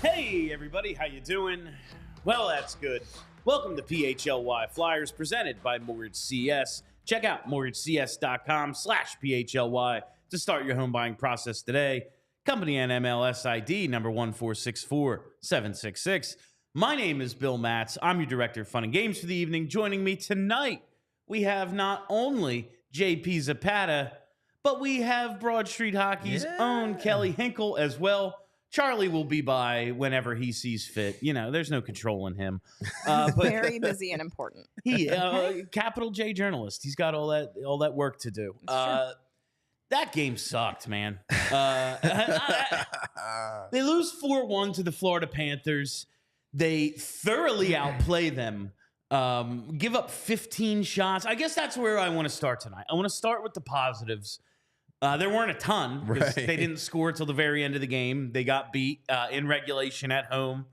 Hey everybody, how you doing? Well, that's good. Welcome to PHLY Flyers presented by Mortgage CS. Check out mortgagecs.com/PHLY to start your home buying process today. Company and MLS ID number 1464766. My name is Bill Matz. I'm your director of fun and games for the evening. Joining me tonight, we have not only JP Zapata, but we have Broad Street Hockey's own Kelly Hinkle as well. Charlie will be by whenever he sees fit. You know, there's no controlling him. But very busy and important. He, capital J journalist. He's got all that work to do. That game sucked, man. They lose 4-1 to the Florida Panthers. They thoroughly outplay them. Give up 15 shots. I guess that's where I want to start tonight. I want to start with the positives. There weren't a ton because they didn't score till the very end of the game. They got beat in regulation at home.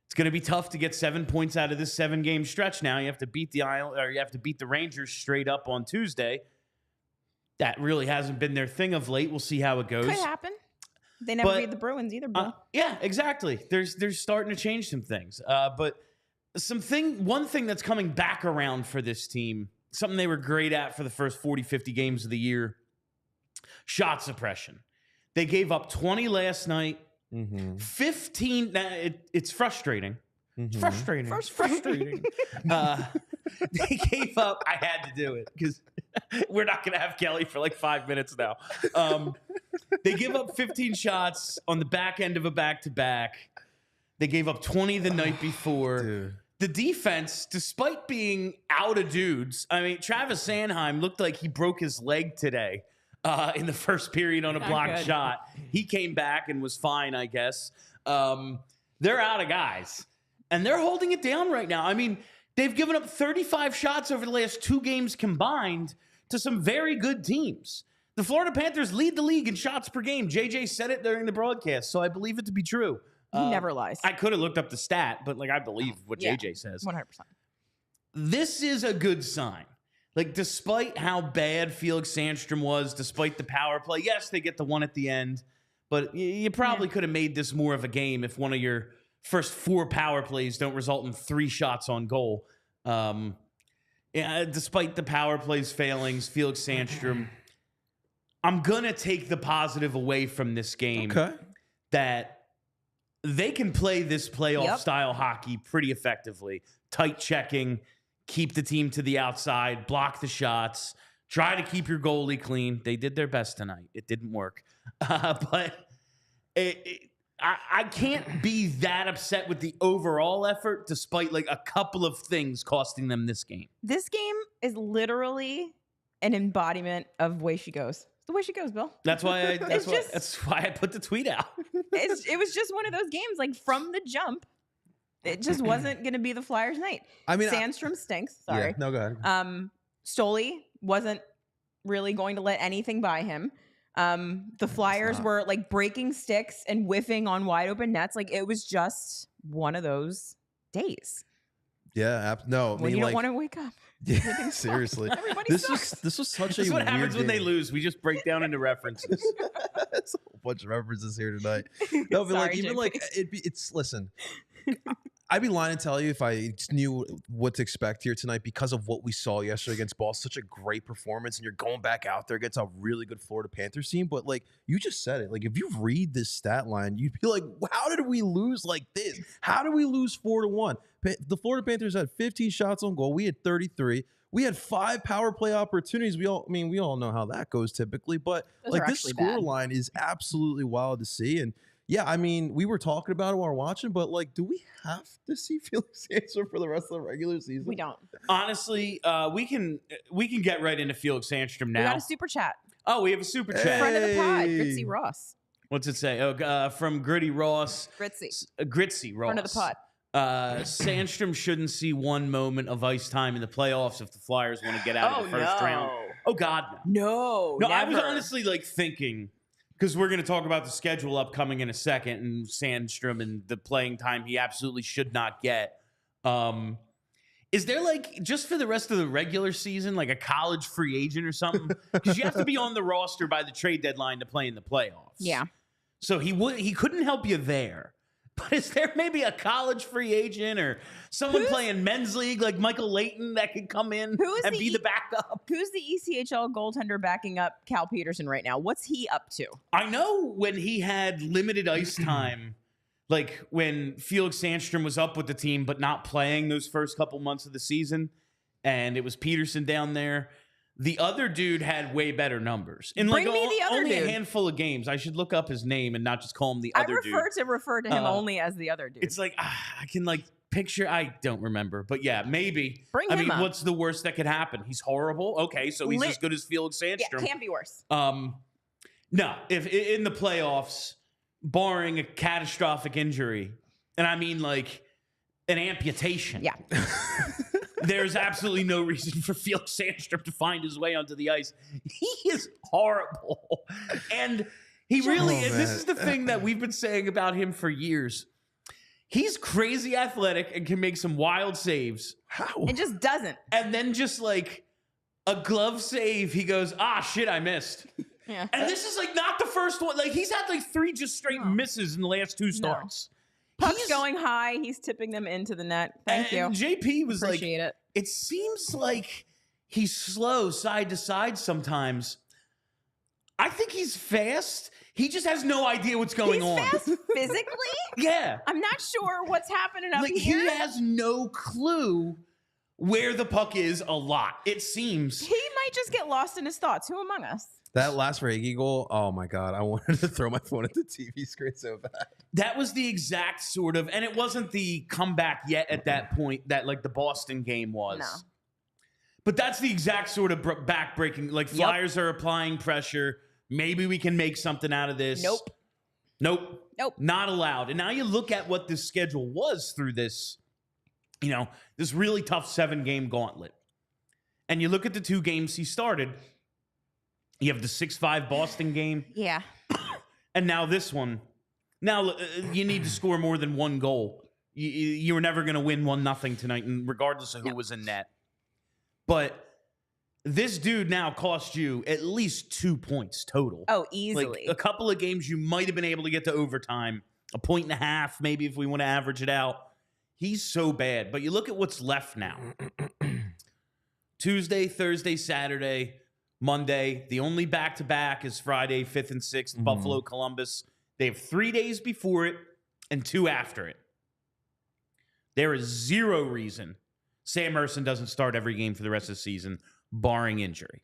It's going to be tough to get 7 points out of this 7-game stretch now. You have to beat the Rangers straight up on Tuesday. That really hasn't been their thing of late. We'll see how it goes. Could happen. They never beat the Bruins either, Bill. Yeah, exactly. There's starting to change some things. But one thing that's coming back around for this team, something they were great at for the first 40, 50 games of the year, shot suppression. They gave up 20 last night, 15. It's frustrating. It's frustrating. It's frustrating. They gave up. I had to do it because we're not going to have Kelly for like 5 minutes now. They give up 15 shots on the back end of a back-to-back. They gave up 20 the night before. Dude. The defense, despite being out of dudes, I mean, Travis Sanheim looked like he broke his leg today in the first period on a blocked shot. He came back and was fine, I guess. They're out of guys. And they're holding it down right now. I mean, they've given up 35 shots over the last 2 games combined to some very good teams. The Florida Panthers lead the league in shots per game. JJ said it during the broadcast, so I believe it to be true. He never lies. I could have looked up the stat, but I believe what JJ says. 100%. This is a good sign. Despite how bad Felix Sandstrom was, despite the power play, yes, they get the one at the end, but you probably could have made this more of a game if one of your first 4 power plays don't result in 3 shots on goal. Despite the power plays failings, Felix Sandstrom, I'm going to take the positive away from this game that they can play this playoff-style hockey pretty effectively. Tight checking, keep the team to the outside, block the shots, try to keep your goalie clean. They did their best tonight. It didn't work. But I can't be that upset with the overall effort despite a couple of things costing them this game. This game is literally an embodiment of way she goes. It's the way she goes, Bill. That's why that's why I put the tweet out. It was just one of those games, from the jump. It just wasn't going to be the Flyers' night. I mean, Sandstrom stinks. Sorry. Yeah, no, go ahead. Stoley wasn't really going to let anything by him. The Flyers were breaking sticks and whiffing on wide open nets. It was just one of those days. Yeah, no. When you don't want to wake up. Yeah, seriously. This was such this a what weird happens when game. they lose. We just break down into references. It's a whole bunch of references here tonight. No, but Sorry, it's listen. I'd be lying to tell you if I knew what to expect here tonight because of what we saw yesterday against Boston. Such a great performance, and you're going back out there against a really good Florida Panthers team. But you just said it. If you read this stat line, you'd be like, how did we lose like this? How did we lose 4-1? The Florida Panthers had 15 shots on goal. We had 33. We had 5 power play opportunities. We all know how that goes typically. But this score line is absolutely wild to see. And yeah, I mean, we were talking about it while we're watching, but do we have to see Felix Sandstrom for the rest of the regular season? We don't. Honestly, we can get right into Felix Sandstrom now. We got a super chat. Oh, we have a super chat. Friend of the pod, Gritzy Ross. What's it say? Oh, from Gritty Ross. Gritzy Ross. Friend of the pod. Sandstrom shouldn't see one moment of ice time in the playoffs if the Flyers want to get out of the first round. Oh God, no. No, never. I was honestly thinking, because we're going to talk about the schedule upcoming in a second, and Sandstrom and the playing time he absolutely should not get. Is there just for the rest of the regular season, a college free agent or something? Because you have to be on the roster by the trade deadline to play in the playoffs. Yeah. So he couldn't help you there. But is there maybe a college free agent or someone playing men's league like Michael Layton that could come in and be the backup? Who's the ECHL goaltender backing up Cal Peterson right now? What's he up to? I know when he had limited ice time, like when Felix Sandstrom was up with the team but not playing those first couple months of the season, and it was Peterson down there. The other dude had way better numbers. In Bring me the other only dude. a handful of games. I should look up his name and not just call him the other dude. I refer to him only as the other dude. It's like, I can like picture, I don't remember. But yeah, maybe. Bring him up. What's the worst that could happen? He's horrible. Okay, so he's as good as Felix Sandstrom. Yeah, can't be worse. No, if in the playoffs, barring a catastrophic injury, and I mean like an amputation. Yeah. There's absolutely no reason for Felix Sandstrom to find his way onto the ice. He is horrible. And he really, and this is the thing that we've been saying about him for years. He's crazy athletic and can make some wild saves. How? It just doesn't. And then just like a glove save, he goes, shit, I missed. Yeah. And this is like not the first one. Like he's had like 3 just straight misses in the last 2 starts. Puck's going high. He's tipping them into the net. Thank you. JP was Appreciate like, it seems like he's slow side to side sometimes. I think he's fast. He just has no idea what's going on. He's fast physically? Yeah. I'm not sure what's happening up Like here. he has no clue where the puck is a lot. It seems. He might just get lost in his thoughts. Who among us? That last Raggy goal, oh my God, I wanted to throw my phone at the TV screen so bad. That was the exact sort of, and it wasn't the comeback yet at that point that like the Boston game was. No. But that's the exact sort of back-breaking, like Flyers are applying pressure. Maybe we can make something out of this. Nope. Not allowed. And now you look at what this schedule was through this, this really tough 7-game gauntlet. And you look at the 2 games he started. You have the 6-5 Boston game. Yeah. And now this one. Now you need to score more than 1 goal. You were never going to win 1-0 tonight, and regardless of who was in net. But this dude now cost you at least 2 points total. Oh, easily. Like a couple of games you might have been able to get to overtime. 1.5 points, maybe if we want to average it out. He's so bad. But you look at what's left now. Tuesday, Thursday, Saturday, Monday. The only back-to-back is Friday, 5th and 6th, Buffalo, Columbus. They have 3 days before it and 2 after it. There is 0 reason Sam Ersson doesn't start every game for the rest of the season, barring injury.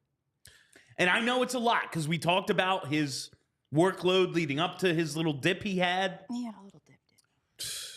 And I know it's a lot because we talked about his workload leading up to his little dip he had. He had a little dip.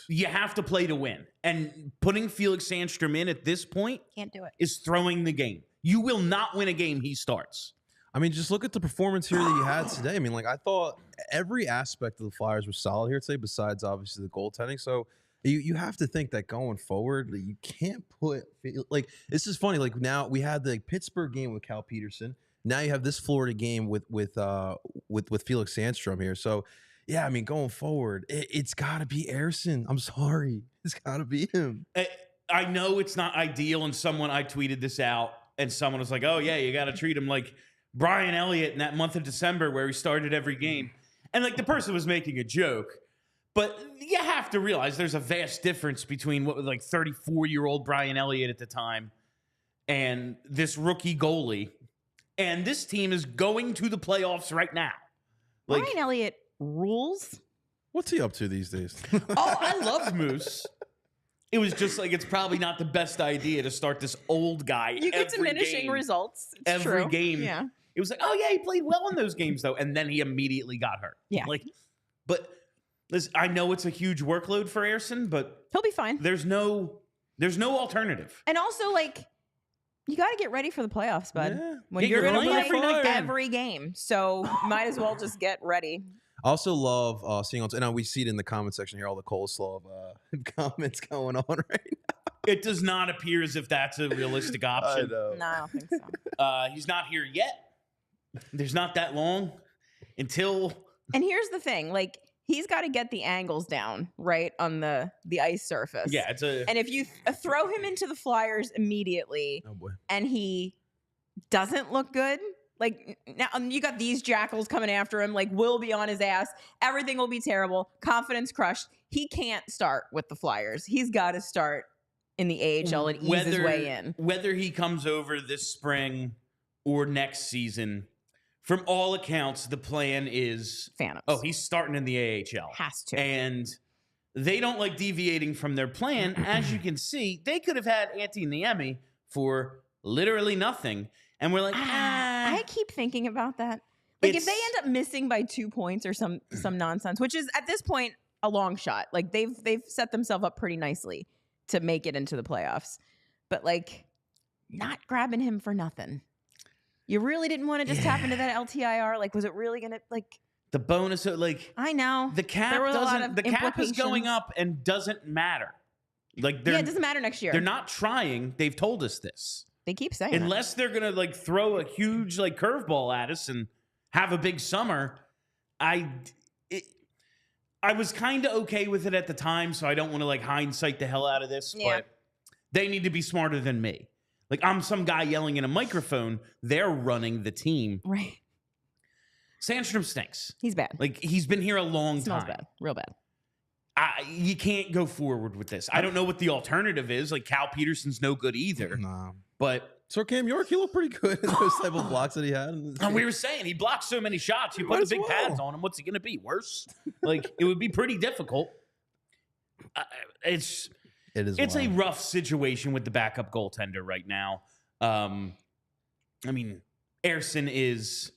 You have to play to win. And putting Felix Sandstrom in at this point Can't do it. is throwing the game. You will not win a game he starts. I mean, just look at the performance here that you had today. I mean, like I thought every aspect of the Flyers was solid here today, besides obviously the goaltending. So you have to think that going forward, like, you can't put like this is funny. Like now we had the Pittsburgh game with Cal Peterson. Now you have this Florida game with Felix Sandstrom here. So yeah, I mean, going forward, it's got to be Ersson. I'm sorry, it's got to be him. I know it's not ideal, and I tweeted this out, and someone was like, "Oh yeah, you got to treat him like Brian Elliott in that month of December where he started every game." And like the person was making a joke, but you have to realize there's a vast difference between what was like 34-year-old Brian Elliott at the time and this rookie goalie. And this team is going to the playoffs right now. Like, Brian Elliott rules. What's he up to these days? I love Moose. It was just like, it's probably not the best idea to start this old guy. You get diminishing results. It's every true. game. Yeah. It was like, oh yeah, he played well in those games though, and then he immediately got hurt. Yeah. But listen, I know it's a huge workload for Ersson, but He'll be fine. there's no alternative. And also, like, you got to get ready for the playoffs, bud. Yeah. When Get you're your going to lineup play for them. every game. So might as well just get ready. I also love seeing and we see it in the comment section here, all the coleslaw comments going on right now. It does not appear as if that's a realistic option. I know. No, I don't think so. He's not here yet. There's not that long until. And here's the thing, like, he's got to get the angles down right on the ice surface. Yeah, it's a. And if you throw him into the Flyers immediately Oh boy. and he doesn't look good, Like now you got these jackals coming after him. Like will be on his ass. Everything will be terrible. Confidence crushed. He can't start with the Flyers. He's got to start in the AHL and ease his way in. Whether he comes over this spring or next season, from all accounts, the plan is Phantoms. Oh, he's starting in the AHL. Has to. And they don't like deviating from their plan. As you can see, they could have had Antti Niemi for literally nothing. And we're like, I keep thinking about that. Like if they end up missing by 2 points or some nonsense, which is at this point a long shot. Like they've set themselves up pretty nicely to make it into the playoffs. But like not grabbing him for nothing. You really didn't want to just tap into that LTIR? Like was it really going to like the bonus of like I know. The cap doesn't the cap is going up and doesn't matter. Like it doesn't matter next year. They're not trying. They've told us this. They keep saying unless they're gonna like throw a huge like curveball at us and have a big summer. I was kind of okay with it at the time, so I don't want to like hindsight the hell out of this. Yeah. But they need to be smarter than me. Like I'm some guy yelling in a microphone. They're running the team. Right. Sandstrom stinks. He's bad. Like he's been here a long Smells time. bad. Real bad. You can't go forward with this. I don't know what the alternative is. Like Cal Peterson's no good either. Nah. But so Cam York, he looked pretty good in those type of blocks that he had. And we were saying he blocked so many shots. You put the big pads on him. What's he going to be? Worse? Like it would be pretty difficult. It's a rough situation with the backup goaltender right now. I mean, Ersson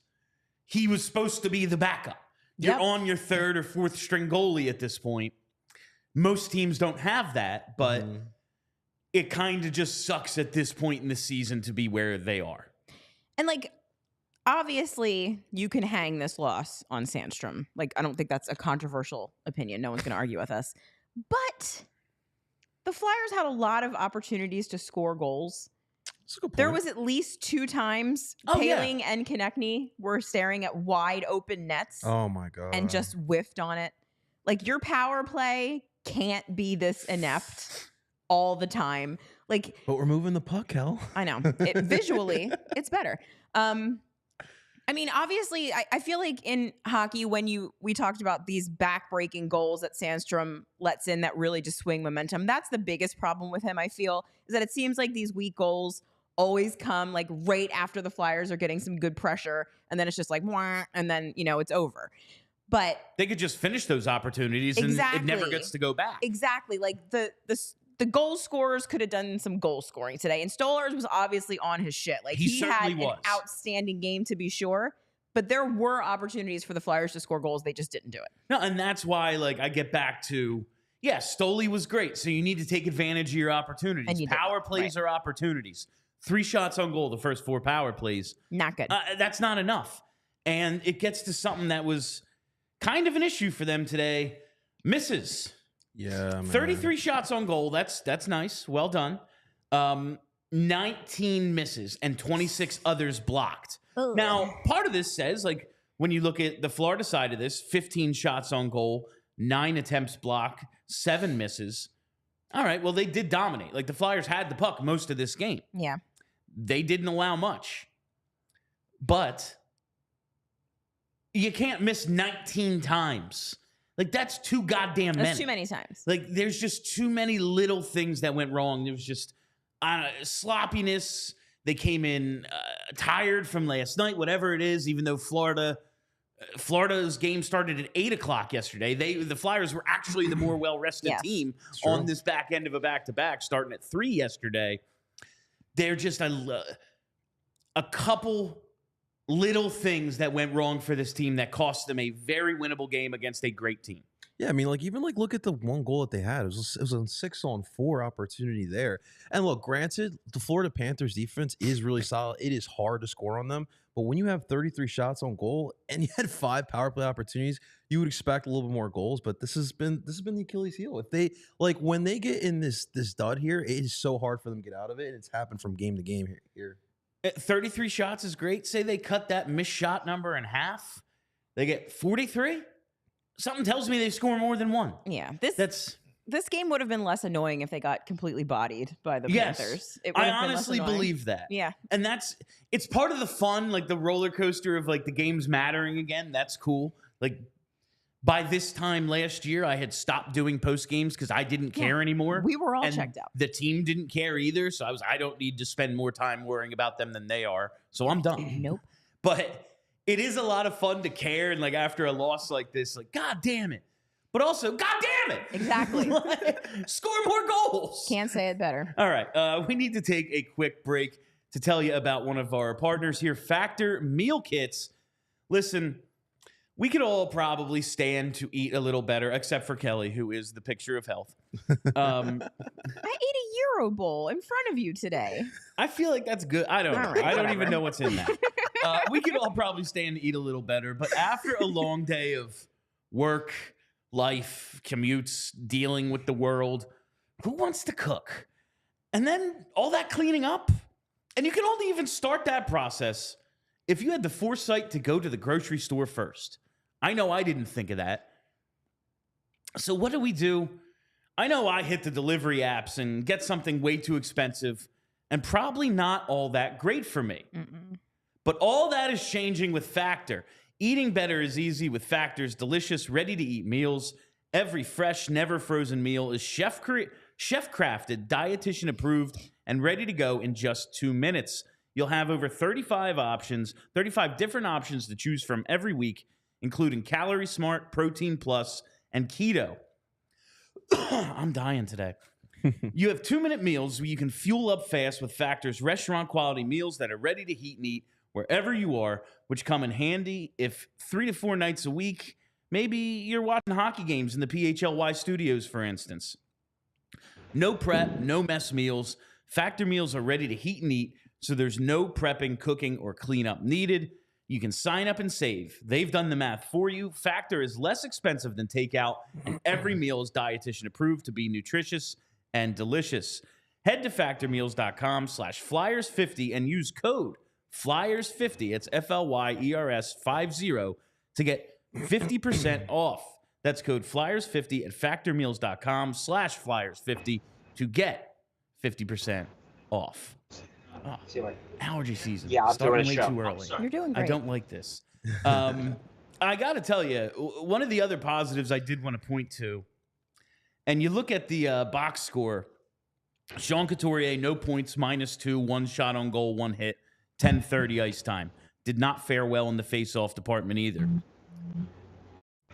he was supposed to be the backup. You're on your third or fourth string goalie at this point. Most teams don't have that, but it kind of just sucks at this point in the season to be where they are. And like, obviously, you can hang this loss on Sandstrom. Like, I don't think that's a controversial opinion. No one's going to argue with us. But the Flyers had a lot of opportunities to score goals. There was at least 2 times Paling and Konechny were staring at wide open nets. Oh my God. And just whiffed on it. Like your power play can't be this inept all the time. Like, but we're moving the puck, hell. I know. Visually, it's better. I mean, obviously, I feel like in hockey, when we talked about these back-breaking goals that Sandstrom lets in that really just swing momentum, that's the biggest problem with him, I feel, is that it seems like these weak goals always come like right after the Flyers are getting some good pressure, and then it's just like, wah, and then, it's over. But they could just finish those opportunities and it never gets to go back. Exactly. Like the goal scorers could have done some goal scoring today. And Stolarz was obviously on his shit. Like he had an outstanding game to be sure, but there were opportunities for the Flyers to score goals. They just didn't do it. No, and that's why like I get back to, Stoli was great. So you need to take advantage of your opportunities. Power plays are opportunities. 3 shots on goal the first 4 power plays. Not good. That's not enough. And it gets to something that was kind of an issue for them today. Misses. Yeah, man. 33 shots on goal. That's nice. Well done. 19 misses and 26 others blocked. Ugh. Now, part of this says, like, when you look at the Florida side of this, 15 shots on goal, 9 attempts blocked, 7 misses. All right, well, they did dominate. Like, the Flyers had the puck most of this game. Yeah. They didn't allow much. But you can't miss 19 times. Like, that's too goddamn many. That's too many times. Like, there's just too many little things that went wrong. There was just sloppiness. They came in tired from last night, whatever it is, even though Florida's game started at 8 o'clock yesterday. The Flyers were actually the more well-rested team on this back end of a back-to-back, starting at 3 yesterday. They're just a couple little things that went wrong for this team that cost them a very winnable game against a great team. Yeah, I mean, like, even, like, look at the one goal that they had. It was a 6-on-4 opportunity there. And look, granted, the Florida Panthers defense is really solid. It is hard to score on them. But when you have 33 shots on goal and you had 5 power play opportunities, you would expect a little bit more goals. But this has been the Achilles heel. If they, like, when they get in this dud here, it is so hard for them to get out of it. And it's happened from game to game here. 33 shots is great. Say they cut that missed shot number in half. They get 43. Something tells me they score more than 1. Yeah. this game would have been less annoying if they got completely bodied by the Yes. Panthers. It would I have been less honestly annoying. believe that. Yeah. And it's part of the fun, like the roller coaster of like the games mattering again. That's cool. Like by this time last year, I had stopped doing post games because I didn't care anymore. We were all and checked out. The team didn't care either. So I don't need to spend more time worrying about them than they are. So I'm done. Nope. But it is a lot of fun to care. And like after a loss like this, like, God damn it. But also, God damn it. Exactly. Score more goals. Can't say it better. All right. We need to take a quick break to tell you about one of our partners here, Factor Meal Kits. Listen, we could all probably stand to eat a little better, except for Kelly, who is the picture of health. I ate a Euro bowl in front of you today. I feel like that's good. I don't know. All right, I don't whatever. even know what's in that. We could all probably stand to eat a little better. But after a long day of work, life, commutes, dealing with the world, who wants to cook? And then all that cleaning up. And you can only even start that process if you had the foresight to go to the grocery store first. I know I didn't think of that. So what do? I know I hit the delivery apps and get something way too expensive and probably not all that great for me. Mm-mm. But all that is changing with Factor. Eating better is easy with Factor's delicious, ready-to-eat meals. Every fresh, never frozen meal is chef-crafted, dietitian-approved, and ready to go in just 2 minutes. You'll have over 35 different options to choose from every week, including Calorie Smart, Protein Plus, and Keto. I'm dying today. You have 2-minute meals where you can fuel up fast with Factor's restaurant-quality meals that are ready to heat and eat wherever you are, which come in handy if 3 to 4 nights a week, maybe you're watching hockey games in the PHLY studios, for instance. No prep, no mess meals. Factor meals are ready to heat and eat, so there's no prepping, cooking, or cleanup needed. You can sign up and save. They've done the math for you. Factor is less expensive than takeout, and every meal is dietitian approved to be nutritious and delicious. Head to factormeals.com/flyers50 and use code FLYERS50. It's FLYERS50 to get 50% off. That's code FLYERS50 at factormeals.com/flyers50 to get 50% off. Oh, See, like, allergy season. yeah, I'm starting doing way a show. too I'm early. sorry. You're doing great. I don't like this. I got to tell you, one of the other positives I did want to point to, and you look at the box score, Sean Couturier, no points, -2, 1 shot on goal, 1 hit, 10:30 ice time. Did not fare well in the face-off department either.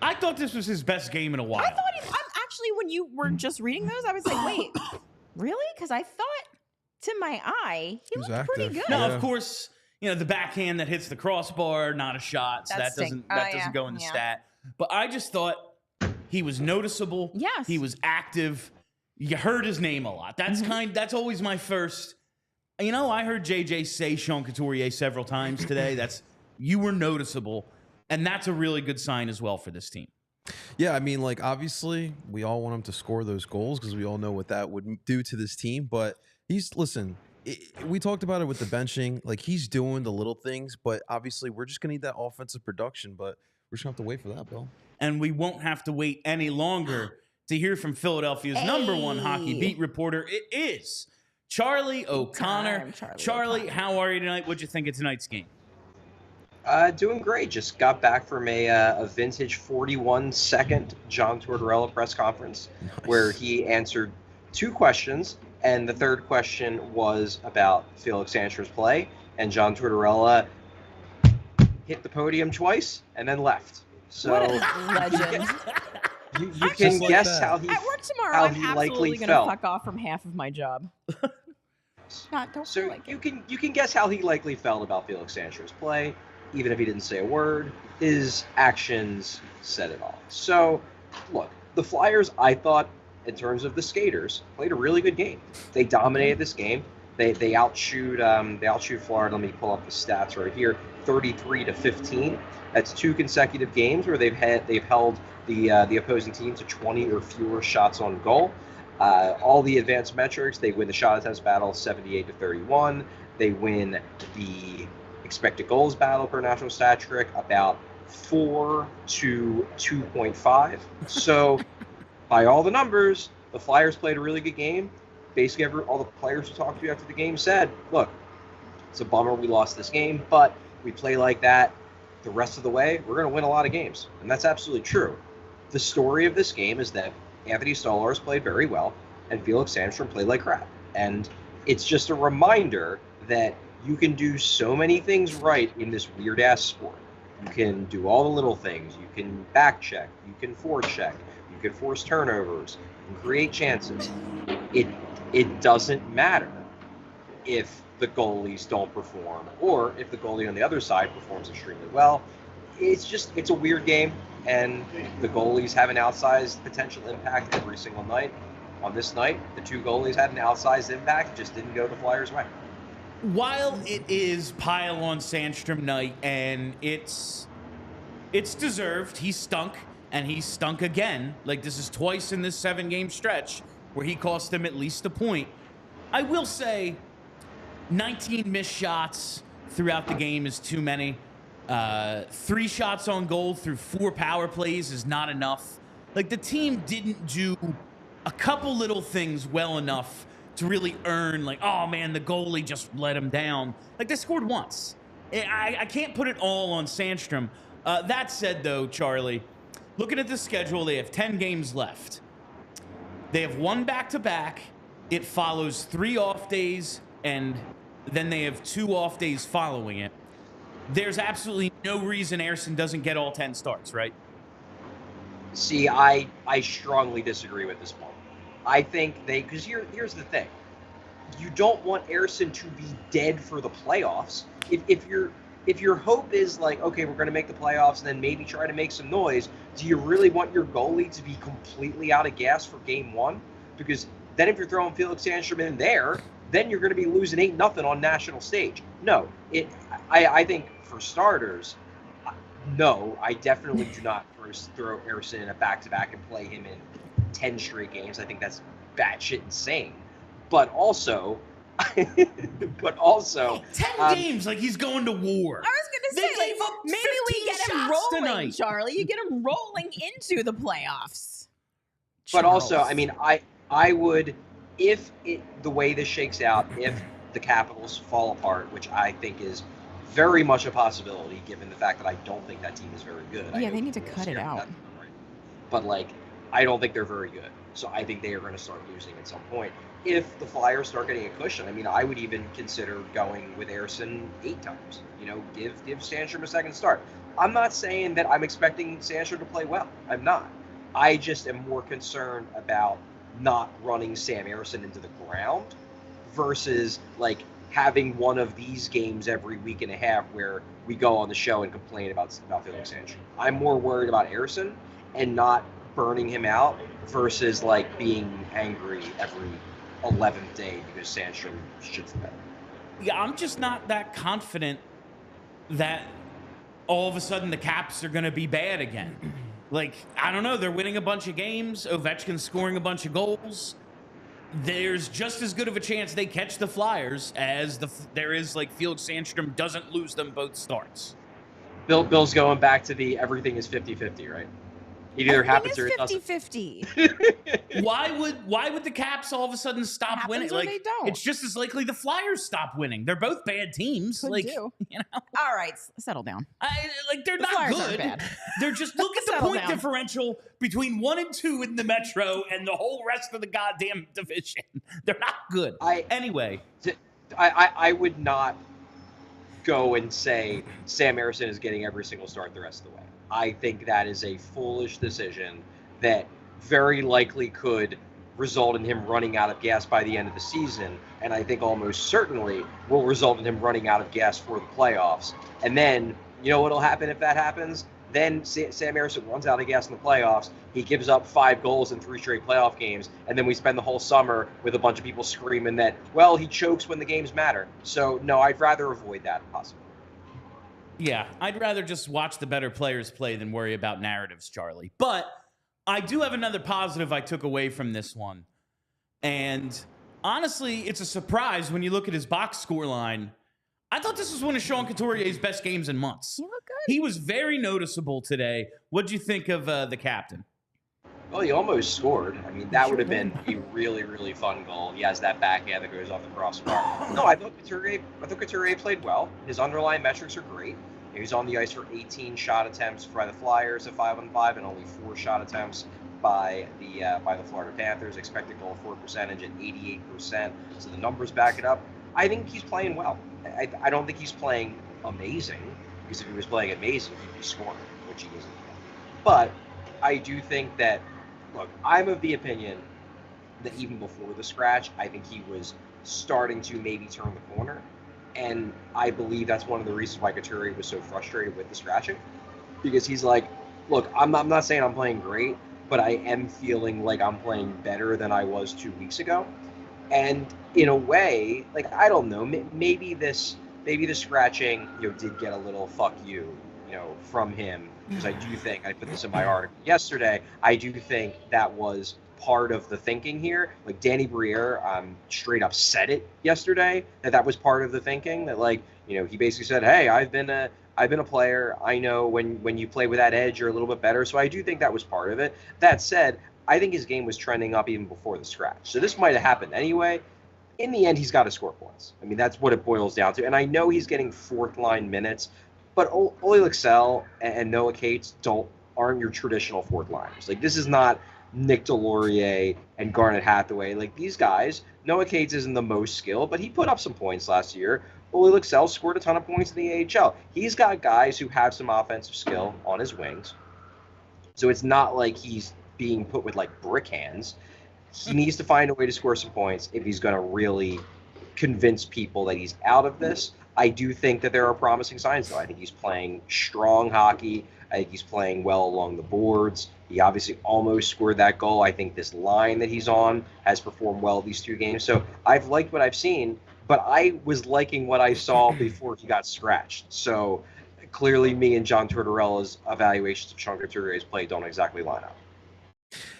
I thought this was his best game in a while. I thought I'm actually, when you were just reading those, I was like, wait, really? Because I thought, to my eye, he was looked pretty active. good. No, Yeah. of course, the backhand that hits the crossbar, not a shot, so That that doesn't stink. go in the Yeah. stat. But I just thought he was noticeable. Yes. He was active. You heard his name a lot. That's Mm-hmm. that's always my first. I heard JJ say Sean Couturier several times today. You were noticeable, and that's a really good sign as well for this team. Yeah, I mean, like, obviously, we all want him to score those goals because we all know what that would do to this team. But we talked about it with the benching. Like, he's doing the little things, but obviously, we're just going to need that offensive production. But we're just going to have to wait for that, Bill. And we won't have to wait any longer to hear from Philadelphia's number one hockey beat reporter. It is Charlie O'Connor. Charlie, how are you tonight? What'd you think of tonight's game? Doing great. Just got back from a vintage 41-second John Tortorella press conference where he answered 2 questions, and the third question was about Felix Sandstrom's play, and John Tortorella hit the podium twice and then left. So What a legend. you Just can like guess that. how he At work tomorrow, how I'm he absolutely likely going to felt. fuck off from half of my job. Don't So feel like you it. can guess how he likely felt about Felix Sandstrom's play, even if he didn't say a word. His actions said it all. So, look, the Flyers, I thought, in terms of the skaters, played a really good game. They dominated this game. They outshoot Florida. Let me pull up the stats right here. 33-15. That's 2 consecutive games where they've held the opposing team to 20 or fewer shots on goal. All the advanced metrics, they win the shot attempts battle 78-31. They win the expected goals battle per national stat trick about 4 to 2.5. So, by all the numbers, the Flyers played a really good game. Basically, all the players who talked to you after the game said, look, it's a bummer we lost this game, but we play like that the rest of the way, we're going to win a lot of games. And that's absolutely true. The story of this game is that Anthony Stolarz played very well and Felix Sandstrom played like crap. And it's just a reminder that you can do so many things right in this weird-ass sport. You can do all the little things. You can back check. You can forecheck. You can force turnovers. You can create chances. It doesn't matter if the goalies don't perform or if the goalie on the other side performs extremely well. It's a weird game, and the goalies have an outsized potential impact every single night. On this night, the two goalies had an outsized impact, just didn't go the Flyers' way. While it is pile on Sandstrom night, and it's deserved, he stunk, and he stunk again. Like, this is twice in this 7-game stretch where he cost them at least a point. I will say 19 missed shots throughout the game is too many. 3 shots on goal through 4 power plays is not enough. Like, the team didn't do a couple little things well enough to really earn, like, oh man, the goalie just let him down. Like, they scored once. I can't put it all on Sandstrom. That said, though, Charlie, looking at the schedule, they have 10 games left. They have 1 back-to-back. It follows 3 off days, and then they have 2 off days following it. There's absolutely no reason Ersson doesn't get all 10 starts, right? See, I strongly disagree with this point. I think because here's the thing. You don't want Ersson to be dead for the playoffs. If your hope is like, okay, we're going to make the playoffs and then maybe try to make some noise, do you really want your goalie to be completely out of gas for game 1? Because then if you're throwing Felix Sandstrom in there, then you're going to be losing 8-0 on national stage. No, I think for starters, no, I definitely do not throw Ersson in a back-to-back and play him in 10 straight games. I think that's batshit insane. But also, 10 games, like he's going to war. I was going to say, like, maybe we get him rolling, tonight. Charlie. You get him rolling into the playoffs. But also, I mean, I would, if the way this shakes out, if the Capitals fall apart, which I think is very much a possibility, given the fact that I don't think that team is very good. Yeah, they need to cut it out. But, like, I don't think they're very good. So I think they are going to start losing at some point. If the Flyers start getting a cushion, I mean, I would even consider going with Ersson 8 times. You know, give Sandstrom a second start. I'm not saying that I'm expecting Sandstrom to play well. I'm not. I just am more concerned about not running Sam Ersson into the ground versus, like, having one of these games every week and a half where we go on the show and complain about Felix Sandstrom. I'm more worried about Ersson and not burning him out versus, like, being angry every 11th day because Sandstrom shits the bed. Yeah, I'm just not that confident that all of a sudden the Caps are going to be bad again. Like, I don't know. They're winning a bunch of games. Ovechkin's scoring a bunch of goals. There's just as good of a chance they catch the Flyers as there is, like, Felix Sandstrom doesn't lose them both starts. Bill's going back to the everything is 50-50, right? It either happens or it doesn't. 50-50. Why would the Caps all of a sudden stop winning? Like, they don't. It's just as likely the Flyers stop winning. They're both bad teams. Could like, do. you know. All right, settle down. They're The not Flyers aren't good. bad. They're just look at the Settle point down. differential between 1 and 2 in the Metro and the whole rest of the goddamn division. They're not good. Anyway, I would not go and say Sam Ersson is getting every single start the rest of the way. I think that is a foolish decision that very likely could result in him running out of gas by the end of the season, and I think almost certainly will result in him running out of gas for the playoffs. And then, you know what'll happen if that happens? Then Sam Ersson runs out of gas in the playoffs. He gives up 5 goals in 3 straight playoff games, and then we spend the whole summer with a bunch of people screaming that, well, he chokes when the games matter. So, no, I'd rather avoid that possibly. yeah, I'd rather just watch the better players play than worry about narratives, Charlie. But I do have another positive I took away from this one. And honestly, it's a surprise when you look at his box score line. I thought this was one of Sean Couturier's best games in months. You look good. He was very noticeable today. What'd you think of the captain? Well, he almost scored. I mean, that would have been a really, really fun goal. He has that backhand that goes off the crossbar. No, I thought Couturier played well. His underlying metrics are great. He was on the ice for 18 shot attempts by the Flyers at 5-on-5 and only 4 shot attempts by the Florida Panthers. Expected goal for percentage at 88%. So the numbers back it up. I think he's playing well. I don't think he's playing amazing, because if he was playing amazing, he'd be scoring, which he isn't. But I do think that, look, I'm of the opinion that even before the scratch, I think he was starting to maybe turn the corner. And I believe that's one of the reasons why Couturier was so frustrated with the scratching. Because he's like, look, I'm not saying I'm playing great, but I am feeling like I'm playing better than I was 2 weeks ago. And in a way, like, I don't know, maybe the scratching, did get a little fuck you, from him. Because I do think, I put this in my article yesterday, I do think that was part of the thinking here. Like, Danny Briere straight up said it yesterday, that was part of the thinking. That, like, he basically said, hey, I've been a player. I know when you play with that edge, you're a little bit better. So I do think that was part of it. That said, I think his game was trending up even before the scratch. So this might have happened anyway. In the end, he's got to score points. I mean, that's what it boils down to. And I know he's getting fourth-line minutes, but Ole Lycksell and Noah Cates aren't your traditional fourth liners. Like, this is not Nick Delorier and Garnet Hathaway. Like, these guys, Noah Cates isn't the most skilled, but he put up some points last year. Ole Lycksell scored a ton of points in the AHL. He's got guys who have some offensive skill on his wings. So it's not like he's being put with, like, brick hands. He needs to find a way to score some points if he's going to really convince people that he's out of this. I do think that there are promising signs, though. I think he's playing strong hockey. I think he's playing well along the boards. He obviously almost scored that goal. I think this line that he's on has performed well these 2 games. So I've liked what I've seen, but I was liking what I saw before he got scratched. So clearly me and John Tortorella's evaluations of Sean Couturier's play don't exactly line up.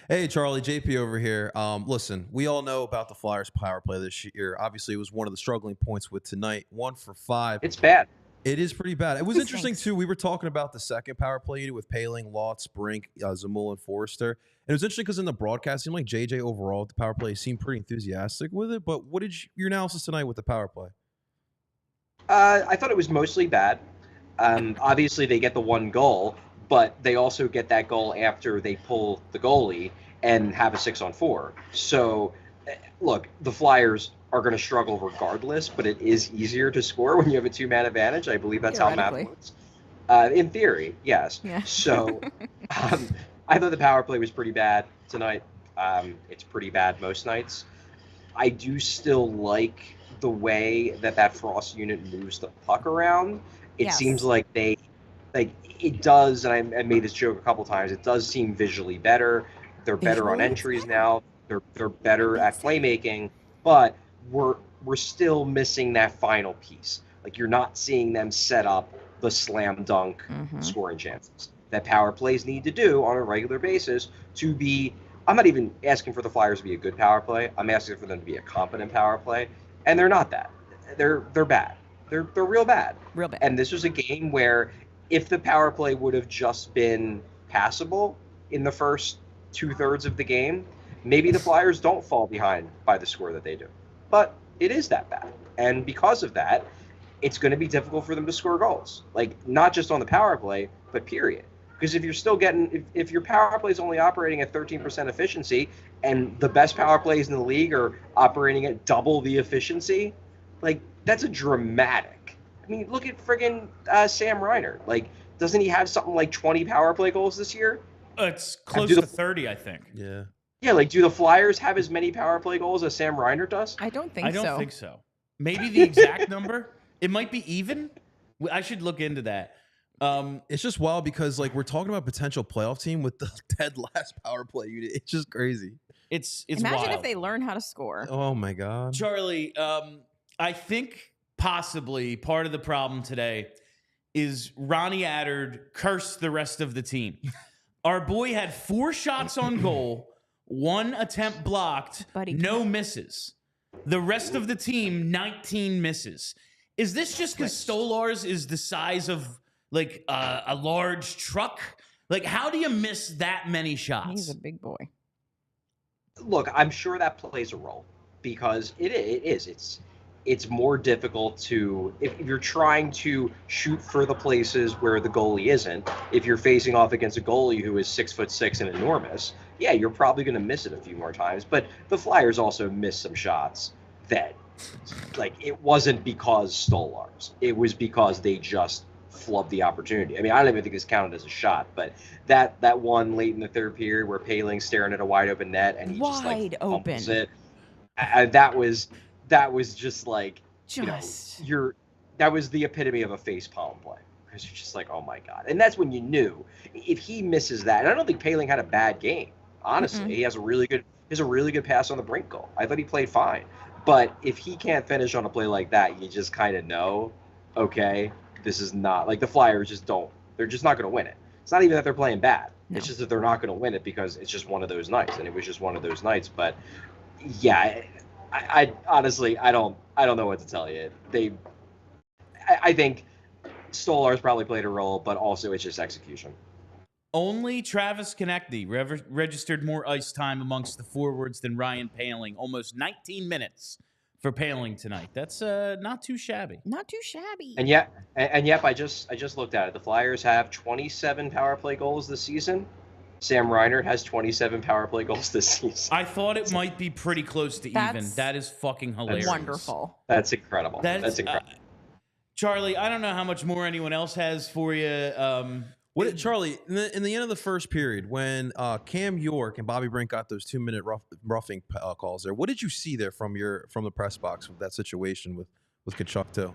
Hey, Charlie, JP over here. Listen, we all know about the Flyers' power play this year. Obviously, it was one of the struggling points with tonight. 1 for 5. It's bad. It is pretty bad. It was interesting, too. We were talking about the second power play unit with Paling, Lotz, Brink, Zamula, and Forrester. And it was interesting because in the broadcast, it seemed like JJ overall at the power play seemed pretty enthusiastic with it. But what did your analysis tonight with the power play? I thought it was mostly bad. Obviously, they get the 1 goal, but they also get that goal after they pull the goalie and have a 6-on-4. So, look, the Flyers are going to struggle regardless, but it is easier to score when you have a 2-man advantage. I believe that's how math works. In theory, yes. Yeah. So, I thought the power play was pretty bad tonight. It's pretty bad most nights. I do still like the way that Frost unit moves the puck around. It seems like it does, and I made this joke a couple times, it does seem visually better. They're better on entries now. They're better at playmaking, but we're still missing that final piece. Like, you're not seeing them set up the slam dunk scoring chances that power plays need to do on a regular basis to be. I'm not even asking for the Flyers to be a good power play. I'm asking for them to be a competent power play, and they're not that. They're bad. They're real bad. Real bad. And this was a game where if the power play would have just been passable in the first 2/3 of the game, maybe the Flyers don't fall behind by the score that they do. But it is that bad. And because of that, it's going to be difficult for them to score goals. Like, not just on the power play, but period. Because if you're still getting, if your power play is only operating at 13% efficiency and the best power plays in the league are operating at double the efficiency, like, that's a dramatic. I mean, look at friggin' Sam Reiner. Like, doesn't he have something like 20 power play goals this year? It's close to 30, I think. Yeah. Yeah, like, do the Flyers have as many power play goals as Sam Reiner does? I don't think so. I don't think so. Maybe the exact number. It might be even. I should look into that. It's just wild because, like, we're talking about potential playoff team with the dead last power play unit. It's just crazy. It's Imagine wild. if they learn how to score. Oh my God, Charlie. I think possibly part of the problem today is Ronnie Attard cursed the rest of the team. Our boy had 4 shots on goal, 1 attempt blocked, no misses. The rest of the team, 19 misses. Is this just because Stolarz is the size of, like, a large truck? Like, how do you miss that many He's shots? a big boy. Look, I'm sure that plays a role because it is. It's more difficult to if you're trying to shoot for the places where the goalie isn't. If you're facing off against a goalie who is 6'6" and enormous, yeah, you're probably going to miss it a few more times. But the Flyers also missed some shots that, like, it wasn't because Stolarz. It was because they just flubbed the opportunity. I mean, I don't even think this counted as a shot, but that one late in the third period where Paling's staring at a wide open net and he just like Wide fumbles open. it. That was just like Just. that was the epitome of a face palm play because you're just like, oh my god, and that's when you knew if he misses that. And I don't think Paling had a bad game. Honestly, he has a really good pass on the brink goal. I thought he played fine, but if he can't finish on a play like that, you just kind of know, okay, this is not like the Flyers just don't. They're just not going to win it. It's not even that they're playing bad. No. It's just that they're not going to win it because it's just one of those nights, and it was just one of those nights. But yeah, I honestly I don't know what to tell you. I think Stolarz probably played a role, but also it's just execution. Only Travis Konechny registered more ice time amongst the forwards than Ryan Paling. Almost 19 minutes for Paling tonight. That's not too shabby. Not too shabby. And yep, I just looked at it. The Flyers have 27 power play goals this season. Sam Reinert has 27 power play goals this season. I thought it might be pretty close to even. That's That is fucking hilarious. wonderful. That's incredible. That's incredible. Charlie, I don't know how much more anyone else has for you. Charlie, in the end of the first period, when Cam York and Bobby Brink got those 2-minute roughing calls there, what did you see there from the press box with that situation with Tkachuk too?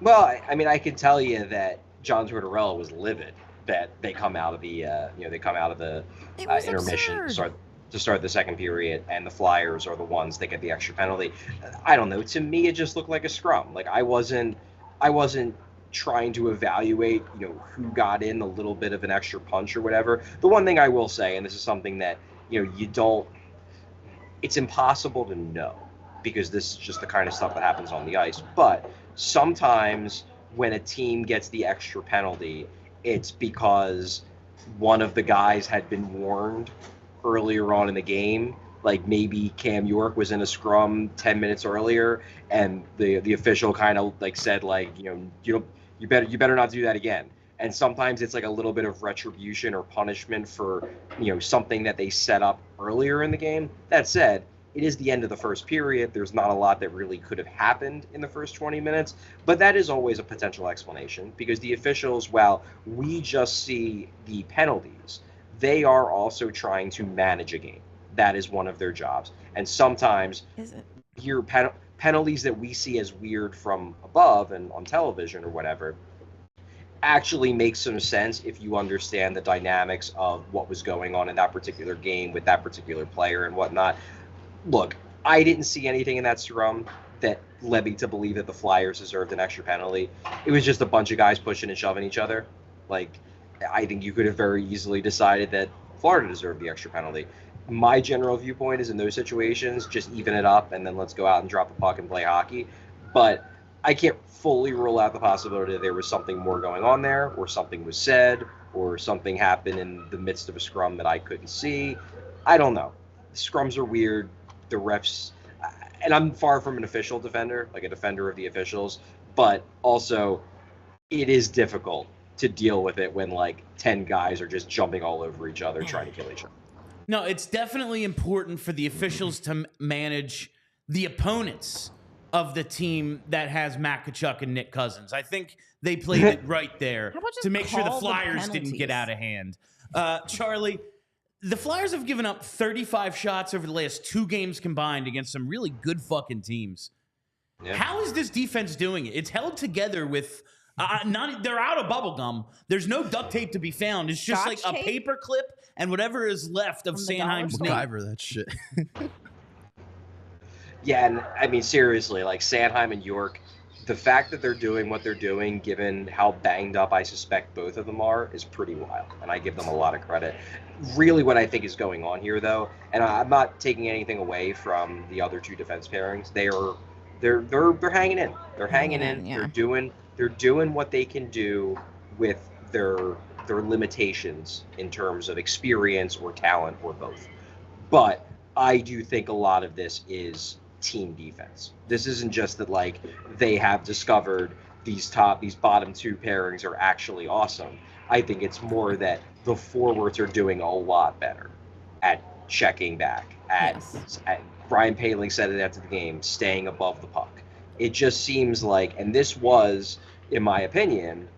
Well, I mean, I can tell you that John Tortorella was livid that they come out of the intermission to start the second period, and the Flyers are the ones that get the extra penalty. I don't know. To me, it just looked like a scrum. Like I wasn't trying to evaluate, who got in a little bit of an extra punch or whatever. The one thing I will say, and this is something that it's impossible to know because this is just the kind of stuff that happens on the ice. But sometimes when a team gets the extra penalty, it's because one of the guys had been warned earlier on in the game. Like maybe Cam York was in a scrum 10 minutes earlier, and the official kind of like said like, you better not do that again. And sometimes it's like a little bit of retribution or punishment for something that they set up earlier in the game. That said, it is the end of the first period. There's not a lot that really could have happened in the first 20 minutes, but that is always a potential explanation because the officials, while we just see the penalties, they are also trying to manage a game. That is one of their jobs. And sometimes your penalties that we see as weird from above and on television or whatever actually make some sense if you understand the dynamics of what was going on in that particular game with that particular player and whatnot. Look, I didn't see anything in that scrum that led me to believe that the Flyers deserved an extra penalty. It was just a bunch of guys pushing and shoving each other. Like, I think you could have very easily decided that Florida deserved the extra penalty. My general viewpoint is in those situations, just even it up and then let's go out and drop a puck and play hockey. But I can't fully rule out the possibility that there was something more going on there, or something was said, or something happened in the midst of a scrum that I couldn't see. I don't know. Scrums are weird. The refs, and I'm far from an official defender, like a defender of the officials, but also it is difficult to deal with it when like 10 guys are just jumping all over each other trying to kill each other. No, it's definitely important for the officials to manage the opponents of the team that has Matt Tkachuk and Nick Cousins. I think they played it right there to make sure the Flyers didn't get out of hand. Charlie, the Flyers have given up 35 shots over the last 2 games combined against some really good fucking teams. Yeah. How is this defense doing it? It's held together with they're out of bubble gum. There's no duct tape to be found. It's just like a paper clip and whatever is left of Sanheim's name. MacGyver that shit. Yeah, and I mean seriously, like Sanheim and York, the fact that they're doing what they're doing, given how banged up I suspect both of them are, is pretty wild, and I give them a lot of credit. Really, what I think is going on here, though, and I'm not taking anything away from the other 2 defense pairings. They're hanging in. They're hanging in. Yeah. They're doing what they can do with their their limitations in terms of experience or talent or both. But I do think a lot of this is team defense. This isn't just that like they have discovered these bottom two pairings are actually awesome. I think it's more that the forwards are doing a lot better at checking back, at Brian Paling said it after the game, staying above the puck. It just seems like, and this was, in my opinion,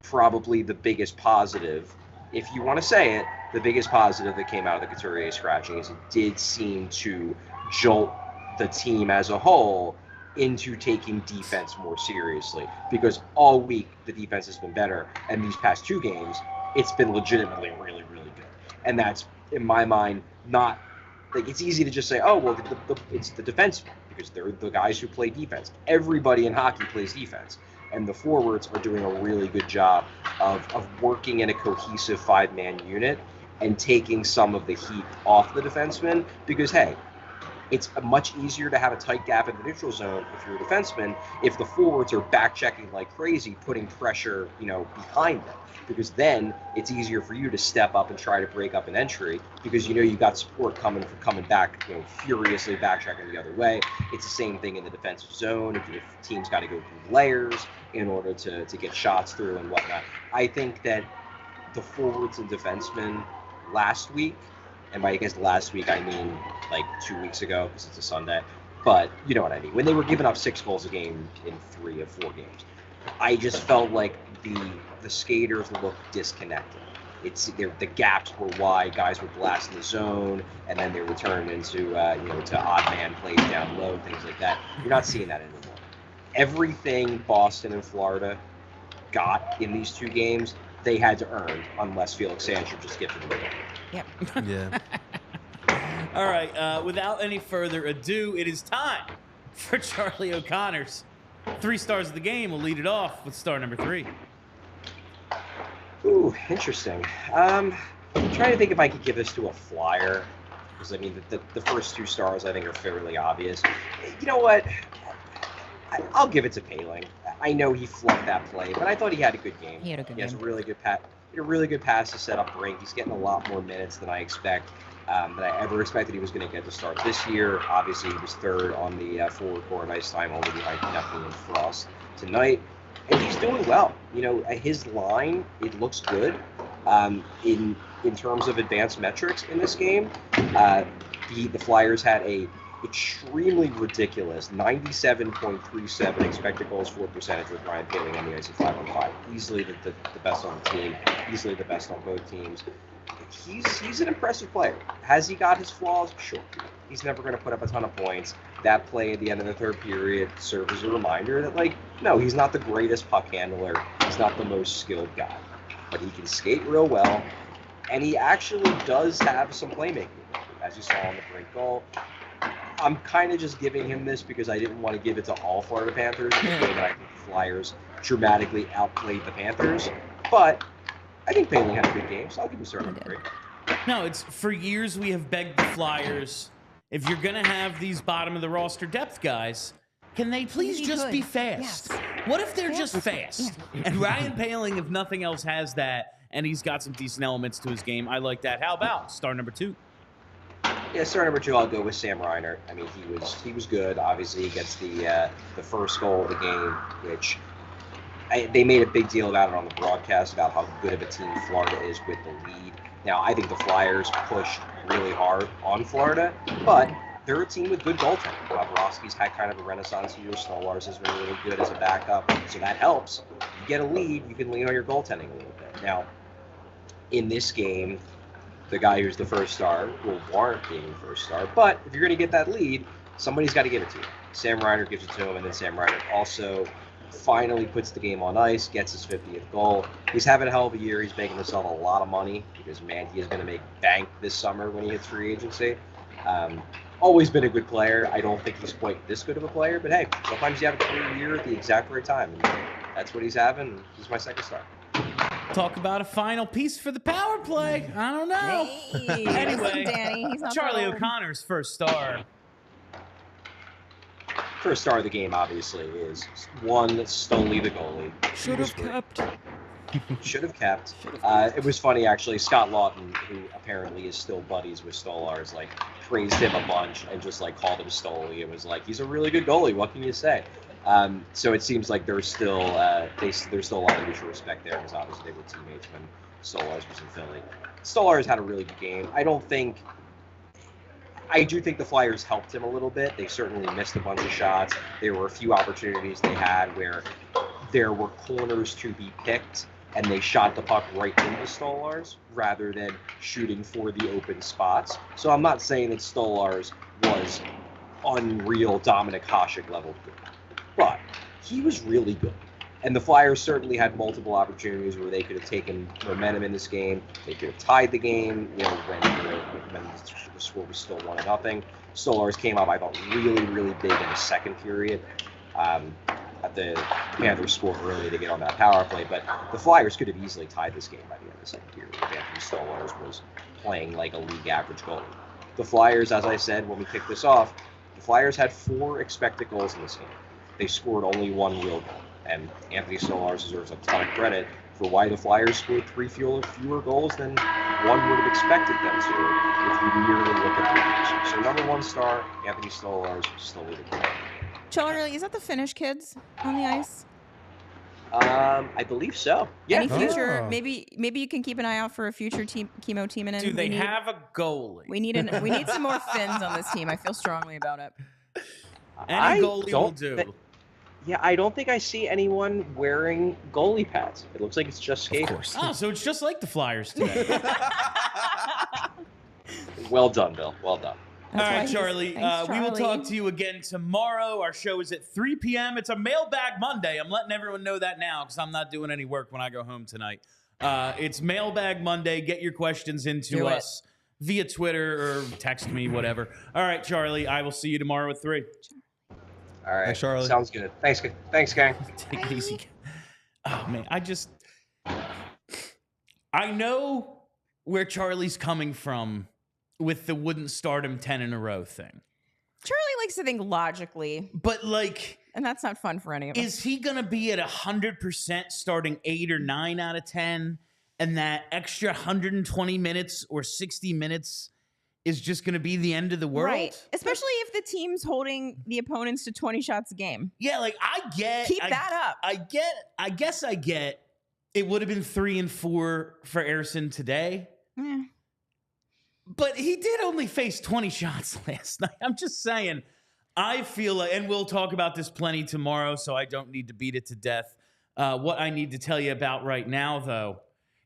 probably the biggest positive, if you want to say it, the biggest positive that came out of the Couturier scratching is it did seem to jolt the team as a whole into taking defense more seriously, because all week the defense has been better, and these past two games it's been legitimately really, really good. And that's, in my mind, not like, it's easy to just say, oh well, it's the defensemen, because they're the guys who play defense. Everybody in hockey plays defense, and the forwards are doing a really good job of working in a cohesive 5-man unit and taking some of the heat off the defensemen, because hey, it's much easier to have a tight gap in the neutral zone if you're a defenseman, if the forwards are back checking like crazy, putting pressure, behind them, because then it's easier for you to step up and try to break up an entry, because you got support coming back, furiously back checking the other way. It's the same thing in the defensive zone. If teams got to go through layers in order to get shots through and whatnot. I think that the forwards and defensemen last week, and by against last week I mean like 2 weeks ago, because it's a Sunday, but you know what I mean, when they were giving up 6 goals a game in 3 of 4 games, I just felt like the skaters looked disconnected. The gaps were wide, guys would blast in the zone, and then they were turned into to odd man plays down low, things like that. You're not seeing that anymore. Everything Boston and Florida got in these 2 games, they had to earn, unless Felix Sandstrom just gifted them away. Yep. Yeah. All right, without any further ado, it is time for Charlie O'Connor's 3 stars of the game. We'll lead it off with star number 3. Ooh, interesting. I'm trying to think if I could give this to a Flyer, because I mean the first 2 stars I think are fairly obvious. You know what? I'll give it to Paling. I know he flubbed that play, but I thought he had a good game. He had a good game. He has a really good pass to set up Brink. He's getting a lot more minutes than I expect. That I ever expected he was going to get to start this year. Obviously, he was 3rd on the forward core, nice time, only behind Duffy and Frost tonight. And he's doing well. His line, it looks good. In terms of advanced metrics in this game, the Flyers had a extremely ridiculous 97.37 expected goals for percentage with Ryan Paling on the ice at 5-on-5. Easily the best on the team. Easily the best on both teams. He's an impressive player. Has he got his flaws? Sure. He's never going to put up a ton of points. That play at the end of the 3rd period serves as a reminder that, no, he's not the greatest puck handler. He's not the most skilled guy. But he can skate real well, and he actually does have some playmaking, as you saw on the Brink goal. I'm kind of just giving him this because I didn't want to give it to all Florida Panthers in the game that I think the Flyers dramatically outplayed the Panthers. But I think Paling had a good game, so I'll give him star number 3. No, it's for years we have begged the Flyers, if you're going to have these bottom of the roster depth guys, can they please just be fast? Yes. What if they're just fast? Yeah. And Ryan Paling, if nothing else, has that, and he's got some decent elements to his game. I like that. How about star number 2? Yeah, star number 2, I'll go with Sam Reinert. I mean, he was good. Obviously, he gets the first goal of the game, which they made a big deal about it on the broadcast about how good of a team Florida is with the lead. Now, I think the Flyers pushed really hard on Florida, but they're a team with good goaltending. Bobrovsky's had kind of a renaissance year. Stolarz has been really good as a backup, so that helps. You get a lead, you can lean on your goaltending a little bit. Now, in this game, the guy who's the first star will warrant being the first star, but if you're going to get that lead, somebody's got to give it to you. Sam Reinert gives it to him, and then Sam Reinert also finally puts the game on ice, gets his 50th goal. He's having a hell of a year. He's making himself a lot of money because, man, he is going to make bank this summer when he hits free agency. Always been a good player. I don't think he's quite this good of a player, but hey, sometimes you have a career year at the exact right time, and that's what he's having. He's my second star. Talk about a final piece for the power play. I don't know. Hey, Anyway, Danny, he's not Charlie that old. O'Connor's first star. First star of the game, obviously, is one Stoney the goalie. Should have kept. Should have kept. It was funny, actually. Scott Lawton, who apparently is still buddies with Stolarz, like, praised him a bunch and just, like, called him Stoli. It was like, he's a really good goalie. What can you say? So it seems like there's still there's still a lot of mutual respect there, because obviously they were teammates when Stolarz was in Philly. Stolarz had a really good game. I do think the Flyers helped him a little bit. They certainly missed a bunch of shots. There were a few opportunities they had where there were corners to be picked, and they shot the puck right into Stolarz rather than shooting for the open spots. So I'm not saying that Stolarz was unreal Dominik Hasek level good, but he was really good. And the Flyers certainly had multiple opportunities where they could have taken momentum in this game. They could have tied the game, when the score was still 1-0. Stolarz came up, I thought, really, really big in the second period. The Panthers scored early to get on that power play, but the Flyers could have easily tied this game by the end of the second period if Anthony Stolarz was playing like a league average goalie. The Flyers, as I said when we kicked this off, the Flyers had 4 expected goals in this game. They scored only 1 real goal. And Anthony Stolarz deserves a ton of credit for why the Flyers scored 3 fewer goals than one would have expected them to if you merely look at the numbers. So number 1 star, Anthony Stolarz, still leading the game. Charlie, is that the Finnish kids on the ice? I believe so. Yeah. Any future? Maybe you can keep an eye out for a future chemo team. Do they have a goalie? We need some more Finns on this team. I feel strongly about it. Any goalie will do. Yeah, I don't think I see anyone wearing goalie pads. It looks like it's just skaters. Of course. Oh, so it's just like the Flyers today. Well done, Bill. Well done. All right, Charlie. We will talk to you again tomorrow. Our show is at 3 p.m. It's a Mailbag Monday. I'm letting everyone know that now because I'm not doing any work when I go home tonight. It's Mailbag Monday. Get your questions into us via Twitter or text me, whatever. All right, Charlie. I will see you tomorrow at 3. All right. Thanks, Charlie. Sounds good. Thanks, gang. Take it easy. Oh, man. I know where Charlie's coming from with the wouldn't start him 10 in a row thing. Charlie likes to think logically. But, and that's not fun for any of us. Is he going to be at 100% starting 8 or 9 out of 10? And that extra 120 minutes or 60 minutes is just going to be the end of the world? Right. Especially if the team's holding the opponents to 20 shots a game. Yeah, Keep that up. I guess I get it would have been 3 and 4 for Ersson today. Yeah. But he did only face 20 shots last night. I'm just saying, I feel like, and we'll talk about this plenty tomorrow, so I don't need to beat it to death. What I need to tell you about right now, though,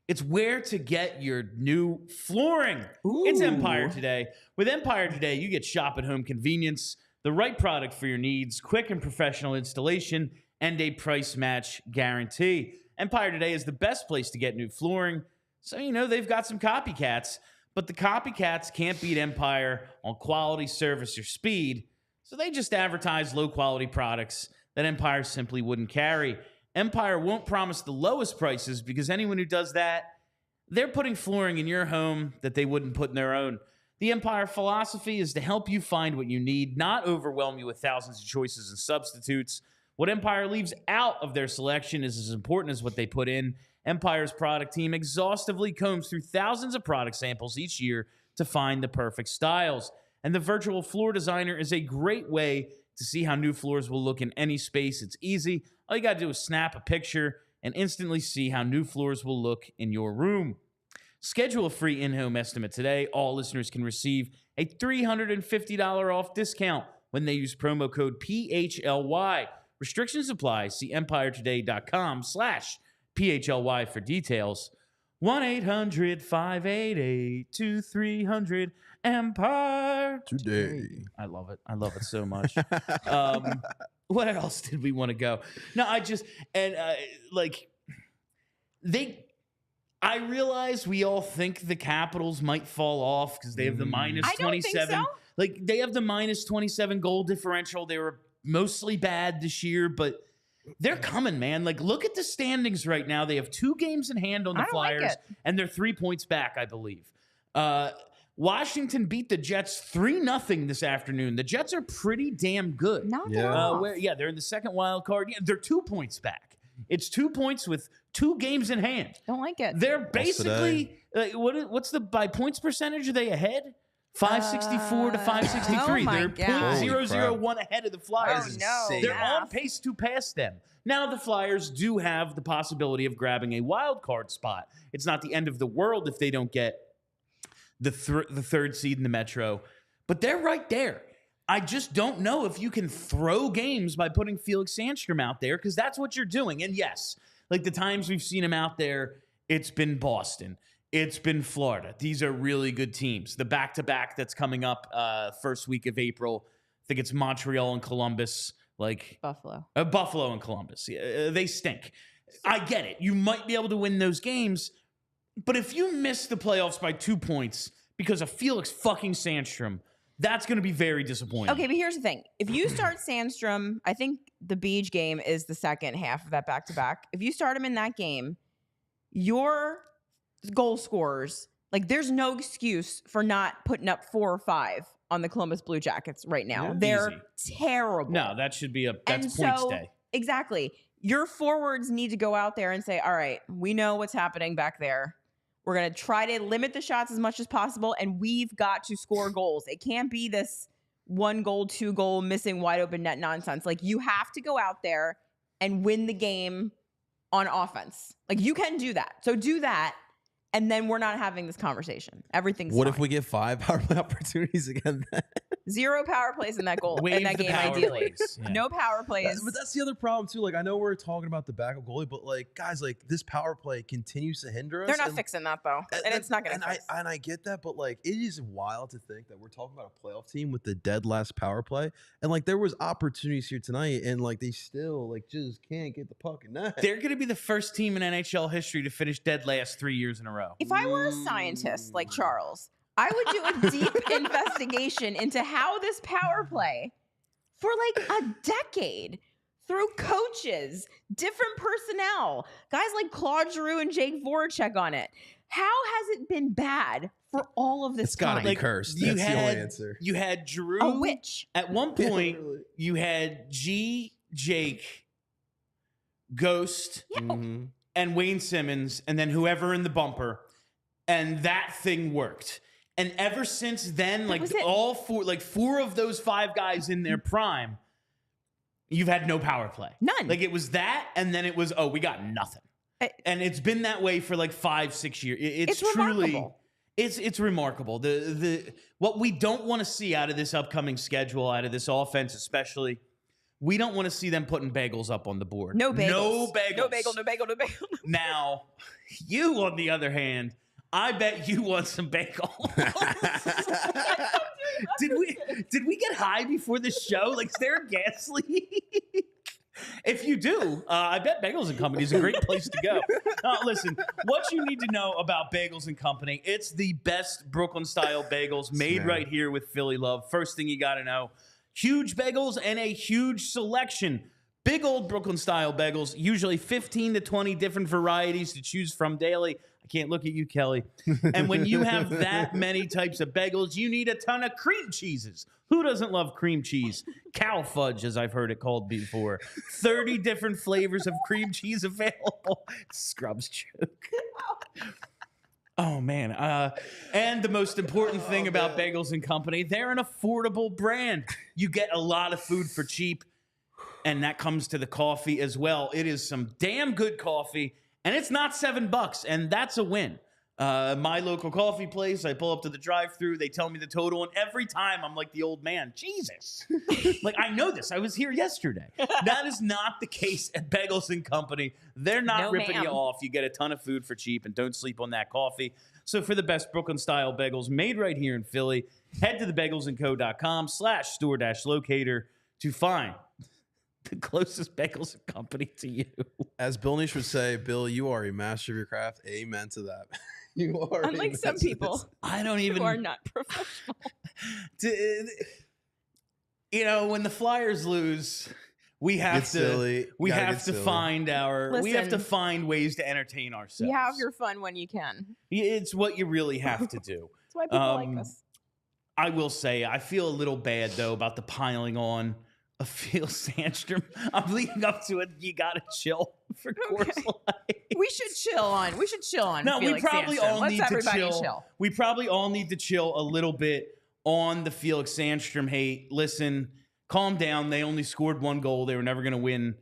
it's where to get your new flooring. Ooh. It's Empire Today. With Empire Today, you get shop at home convenience, the right product for your needs, quick and professional installation, and a price match guarantee. Empire Today is the best place to get new flooring. So, they've got some copycats, but the copycats can't beat Empire on quality, service, or speed. So they just advertise low-quality products that Empire simply wouldn't carry. Empire won't promise the lowest prices because anyone who does that, they're putting flooring in your home that they wouldn't put in their own. The Empire philosophy is to help you find what you need, not overwhelm you with thousands of choices and substitutes. What Empire leaves out of their selection is as important as what they put in. Empire's product team exhaustively combs through thousands of product samples each year to find the perfect styles. And the virtual floor designer is a great way to see how new floors will look in any space. It's easy. All you got to do is snap a picture and instantly see how new floors will look in your room. Schedule a free in-home estimate today. All listeners can receive a $350 off discount when they use promo code PHLY. Restrictions apply. See empiretoday.com/PHLY for details. 1-800-588-2300 Empire Today. I love it. I love it so much. What else did we want to go? No, I realize we all think the Capitals might fall off because they have the minus 27. I don't think so. They have the minus 27 goal differential. They were mostly bad this year, but they're coming, man. Look at the standings right now. They have 2 games in hand on the Flyers, and they're 3 points back, I believe. Washington beat the Jets 3-0 this afternoon. The Jets are pretty damn good. Not Yeah. off. They're in the second wild card. Yeah, they're 2 points back. It's 2 points with 2 games in hand. Don't like it. They're basically what's the by points percentage? Are they ahead? 564 to 563. Oh my They're God. .001 ahead of the Flyers. Oh, no. insane. They're on pace to pass them. Now the Flyers do have the possibility of grabbing a wild card spot. It's not the end of the world if they don't get the third seed in the Metro, but they're right there. I just don't know if you can throw games by putting Felix Sandstrom out there, because that's what you're doing. And yes, like the times we've seen him out there, it's been Boston. It's been Florida. These are really good teams. The back-to-back that's coming up first week of April, I think it's Montreal and Columbus. Buffalo. Buffalo and Columbus. They stink. I get it. You might be able to win those games, but if you miss the playoffs by 2 points because of Felix fucking Sandstrom, that's going to be very disappointing. Okay, but here's the thing. If you start Sandstrom, I think the Beach game is the second half of that back-to-back. If you start him in that game, your goal scorers, like there's no excuse for not putting up 4 or 5 on the Columbus Blue Jackets right now. Yeah, they're terrible. No, that should be that's And points so, day. Exactly. Your forwards need to go out there and say, all right, we know what's happening back there. We're going to try to limit the shots as much as possible, and we've got to score goals. It can't be this 1 goal, 2 goal, missing wide open net nonsense. Like, you have to go out there and win the game on offense. Like, you can do that. So do that, and then we're not having this conversation. Everything's What fine. if we get 5 power play opportunities again? 0 power plays in that goal Waive in that the game, power ideally. plays. Yeah. No power plays. But that's the other problem too. Like I know we're talking about the backup goalie, but like guys, like this power play continues to hinder us. They're not and- fixing that though, and it's not going to fix. I get that, but like it is wild to think that we're talking about a playoff team with the dead last power play, and like there was opportunities here tonight, and like they still like just can't get the puck in net. They're going to be the first team in NHL history to finish dead last 3 years in a row. If I were a scientist like Charles, I would do a deep investigation into how this power play for like a decade through coaches, different personnel, guys like Claude Giroux and Jake Voracek on it. How has it been bad for all of this It's got to time? be cursed. you That's the only had- answer. You had Drew. A witch. At one point, you had Jake, Ghost, Mhm. and Wayne Simmons, and then whoever in the bumper, and that thing worked. And ever since then, like was it. all 4 of those 5 guys in their prime, you've had no power play. None. Like it was that, and then it was, we got nothing. And it's been that way for like 5-6 years. It's truly, remarkable. it's remarkable. The what we don't want to see out of this upcoming schedule, out of this offense, especially, we don't want to see them putting bagels up on the board. No bagels. No bagels. No bagel, no bagel, no bagel. Now, you on the other hand, I bet you want some bagels. Did we get high before the show? Like, is there a gas leak? If you do, I bet Bagels and Company is a great place to go. Listen, what you need to know about Bagels and Company, it's the best Brooklyn-style bagels made right here with Philly love. First thing you got to know, huge bagels and a huge selection. Big old Brooklyn-style bagels, usually 15 to 20 different varieties to choose from daily. I can't look at you, Kelly. And when you have that many types of bagels, you need a ton of cream cheeses. Who doesn't love cream cheese? Cow fudge, as I've heard it called before. 30 different flavors of cream cheese available. Scrubs joke. Oh, man. And the most important thing about Bagels and Company, they're an affordable brand. You get a lot of food for cheap, and that comes to the coffee as well. It is some damn good coffee. And it's not $7, and that's a win. My local coffee place, I pull up to the drive-thru, they tell me the total, and every time I'm like the old man, Jesus. Like, I know this. I was here yesterday. That is not the case at Bagels and Company. They're not No, ripping you ma'am. off. You get a ton of food for cheap, and don't sleep on that coffee. So for the best Brooklyn-style bagels made right here in Philly, head to thebagelsandco.com/store-locator to find the closest Bagels and Company to you. As Bill Nish would say, Bill, you are a master of your craft. Amen to that. You are. Unlike amen some to people this. I don't even. who are not professional. When the Flyers lose, we have Get to. silly. We Gotta have get to silly. find we have to Listen. find ways to entertain ourselves. You have your fun when you can. It's what you really have to do. That's why people like us. I will say, I feel a little bad though about the piling on of Felix Sandstrom. I'm leading up to it. You gotta chill for Coors Light. We should chill on. No, Felix we probably Sandstrom. all Let's need to everybody chill. We probably all need to chill a little bit on the Felix Sandstrom hate. Listen, calm down. They only scored 1 goal. They were never going to win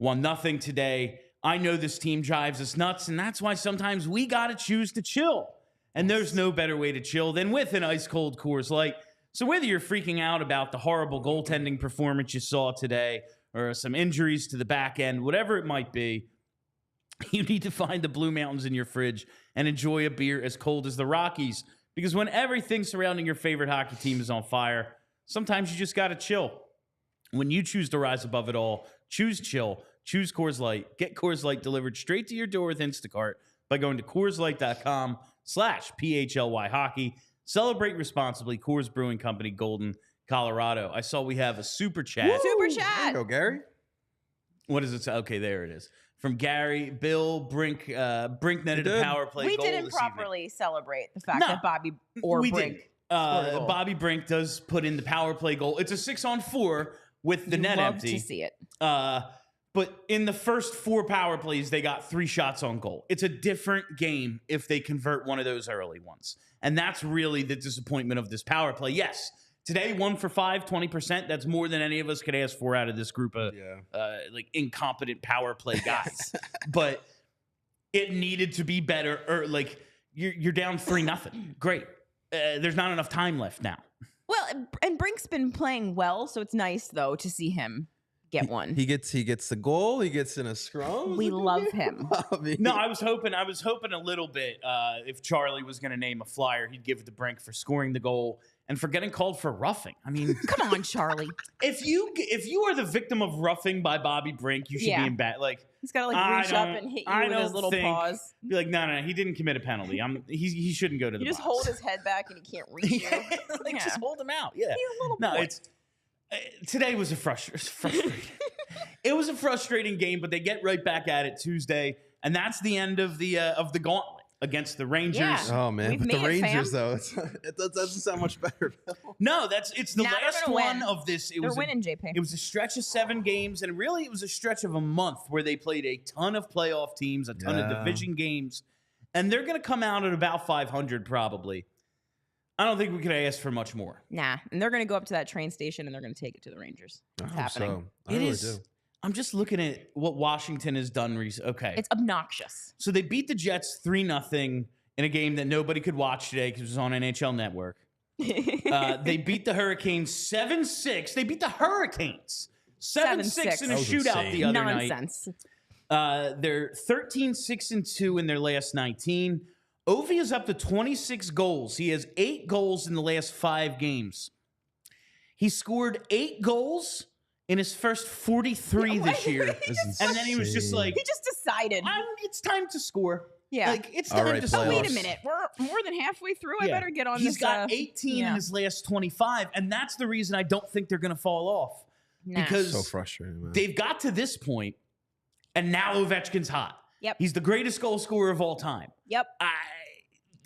1-0 today. I know this team drives us nuts, and that's why sometimes we got to choose to chill. And there's no better way to chill than with an ice-cold Coors Light. So whether you're freaking out about the horrible goaltending performance you saw today or some injuries to the back end, whatever it might be, you need to find the Blue Mountains in your fridge and enjoy a beer as cold as the Rockies. Because when everything surrounding your favorite hockey team is on fire, sometimes you just got to chill. When you choose to rise above it all, choose chill, choose Coors Light. Get Coors Light delivered straight to your door with Instacart by going to CoorsLight.com/PHLY hockey. Celebrate responsibly. Coors Brewing Company, Golden, Colorado. I saw we have a super chat. Super There chat. you go, Gary. What does it say? Okay, there it is. From Gary, Bill Brink netted a power play We goal didn't this properly celebrate the fact No, that Bobby or we Brink didn't. scored a goal. Bobby Brink does put in the power play goal. It's a 6-on-4 with the You net love empty. to see it. But in the first 4 power plays, they got 3 shots on goal. It's a different game if they convert one of those early ones. And that's really the disappointment of this power play. Yes, today 1 for 5, 20%. That's more than any of us could ask for out of this group of like incompetent power play guys. But it needed to be better. Or like you're down 3-0. Great. There's not enough time left now. Well, and Brink's been playing well, so it's nice though to see him get one. He gets the goal. He gets in a scrum. We love him. No, I was hoping a little bit if Charlie was going to name a Flyer, he'd give it to Brink for scoring the goal and for getting called for roughing. I mean, Come on, Charlie. if you are the victim of roughing by Bobby Brink, you should be in bad. Like He's got to like reach up and hit you with his little paws. Be like, no, he didn't commit a penalty. He shouldn't go to the You just box. hold his head back and he can't reach you. Like, Yeah. just hold him out. Yeah. He's a little No, boy. it's today was a frustrating. It was a frustrating game, but they get right back at it Tuesday, and that's the end of the gauntlet against the Rangers. Yeah. Oh man, We've but the made it, Rangers fam. though, it doesn't sound much better. No, it's the Now they're last gonna one win. of this. They're winning, JP. It was a stretch of 7 games, and really it was a stretch of a month where they played a ton of playoff teams, a ton of division games, and they're going to come out at about 500 probably. I don't think we could ask for much more. Nah, and they're going to go up to that train station and they're going to take it to the Rangers. It's happening. I It really is. do. I'm just looking at what Washington has done recently. Okay. It's obnoxious. So they beat the Jets 3-0 in a game that nobody could watch today because it was on NHL Network. They beat the Hurricanes 7-6. They beat the Hurricanes 7-6 in a That was shootout insane. the other night. Nonsense. They're 13-6-2 in their last 19. Ovi is up to 26 goals. He has 8 goals in the last 5 games. He scored 8 goals in his first 43 this year. And then he was just like, He just decided. it's time to score. Yeah. Like, it's All time right, to playoffs. score. Wait a minute. We're more than halfway through. I Yeah. better get on He's this. got 18 in his last 25, and that's the reason I don't think they're going to fall off. Nah. Because So frustrating, man. they've got to this point, and now Ovechkin's hot. Yep. He's the greatest goal scorer of all time. Yep.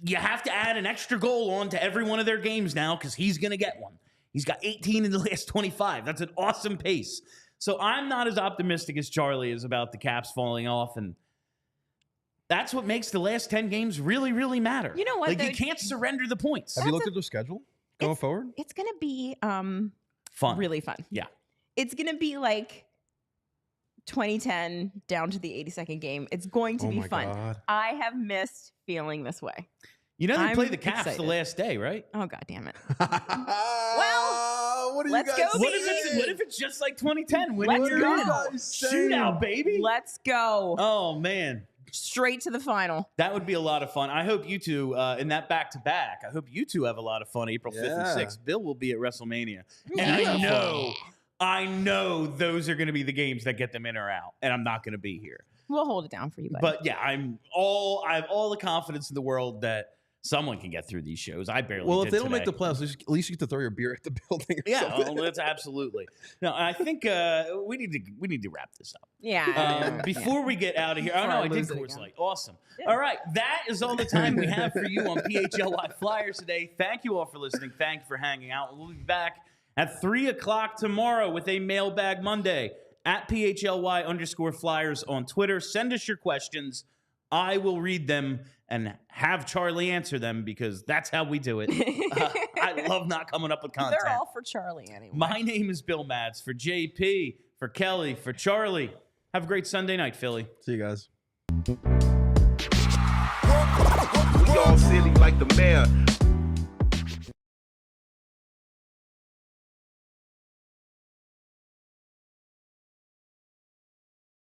You have to add an extra goal on to every one of their games now because he's going to get one. He's got 18 in the last 25. That's an awesome pace. So I'm not as optimistic as Charlie is about the Caps falling off, and that's what makes the last 10 games really, really matter. You know what, Like, though? you can't surrender the points. Have you looked at their schedule going forward? It's going to be Fun. really fun. Yeah. It's going to be like 2010 down to the 82nd game. It's going to Oh be my fun. God. I have missed feeling this way. You know they I'm play the Caps excited. the last day, right? Oh, God damn it. Well, what are let's you guys go, What baby. if it's just like 2010? When Let's you're go. in shootout, baby. Let's go. Oh, man. Straight to the final. That would be a lot of fun. I hope you two, in that back-to-back, I hope you two have a lot of fun April 5th and Yeah. 6th. Bill will be at WrestleMania. And I know those are going to be the games that get them in or out, and I'm not going to be here. We'll hold it down for you, buddy. But yeah, I have all the confidence in the world that someone can get through these shows. I barely Well, did if they don't today. make the playoffs, at least you get to throw your beer at the building. Or Yeah, something. well, that's absolutely. No, I think we need to wrap this up. yeah. Before we get out of here, oh Before no, I I did lose it Coors again. Light. Awesome. Yeah. All right, that is all the time we have for you on PHLY Flyers today. Thank you all for listening. Thank you for hanging out. We'll be back at 3 o'clock tomorrow with a Mailbag Monday at PHLY_Flyers on Twitter. Send us your questions. I will read them and have Charlie answer them because that's how we do it. I love not coming up with content. They're all for Charlie anyway. My name is Bill Matz. For JP, for Kelly, for Charlie. Have a great Sunday night, Philly. See you guys. We all silly like the mayor.